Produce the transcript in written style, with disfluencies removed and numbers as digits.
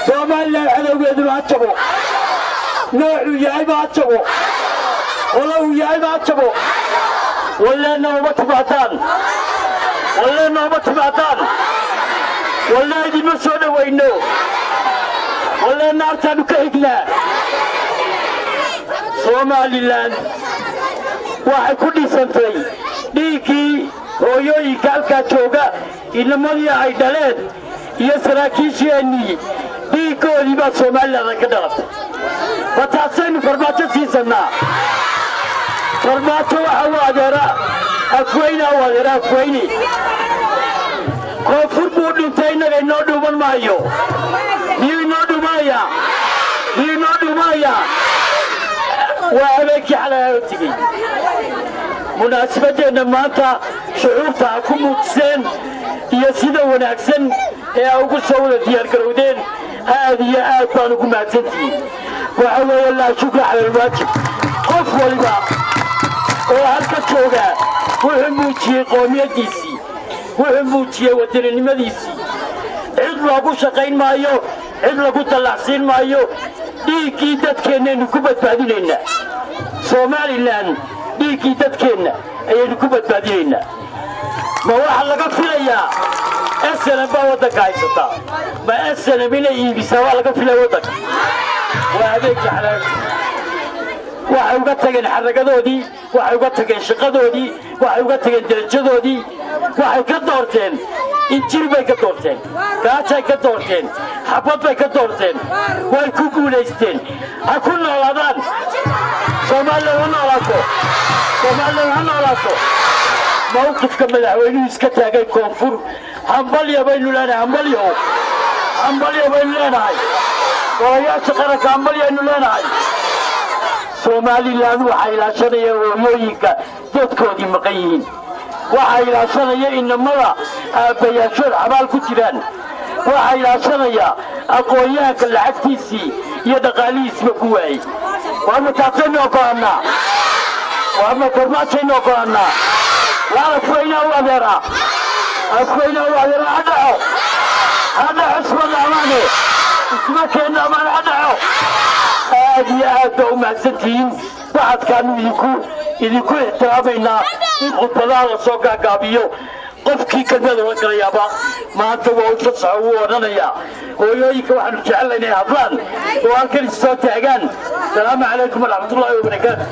Somaliland cadowgeedu ma jabo noocu yahay ma jabo walow yahay ma jabo walleena uma timaadaan والله دي مسؤولة وينو والله النار تانو كهجنا Somaliland واحد كل سنتين ديكي رويوي كالكا توغا إنما لي عيدالات يسراكيشي أني ديكو لبا Somaliland كدرت فتحسين فرماتو سيسنا فرماتو وحوادرا أكوينا وادرا أكويني كفر بودن تينا ينادو من مايو ينادو مايا وأبيك على هوتي مناسبة أن مانتا شعوبها كم تسن يسيدا ونعكسن يا أقول سوولة ديال كرودين هذه آتان وكماتتي وعلى الله شكر على الواجب قف والبا وهالكتوغا وهموتي قومية ديسي وهموتي ودرنمديسي عد لغو شقين مايو عد لغو طلعسين مايو ديكي دادكينا نكوبت بادلينا Somaliland ديكي دادكينا اي نكوبت بادلينا ما واحد لغا فيليا SNM با ودك haysata ما SNM إلا يبسوا لغا فيليا ودك وهذيك حلاك waxay uga tageen xaragadoodii waxay uga tageen shaqadoodii waxay uga tageen darajadoodii waxay ka doorteen injil bay ka doorteen gaajay ka doorteen xabad bay ka doorteen way ku guuleysteen ha ku noolaadaan Somaliland noolaato mawqifka madaxweynuhu iska taagay koonfur hambalyo baynu leenahay waayaasha qaranka hambalyo aynu leenahay Somaliland waxay ilaashanaya hooyooyinka dadkoodii maqan yihiin waxay ilaashanaya inamada aabayaashood xabaal ku jiraan waxay ilaashanaya aqoonyahanka lacagtiisii iyo dhaqaalihiisba ku waayey waa mataatayno go'aanaa waa makormaatayno go'aanaa waa afweynaa u adeeraa hadhaco ismadaamaane isma keenna amaan hadhaco هذه هذا ومحسنتين بعد كانوا يديكوا احترامنا الخطباء وصوكا قابيو قفكي كلمة وكريابا ما أنت وتصعوا وننيا ويويك وحن جعلنا هضلان وأنكر الصوت عقان السلام عليكم ورحمة الله وبركاته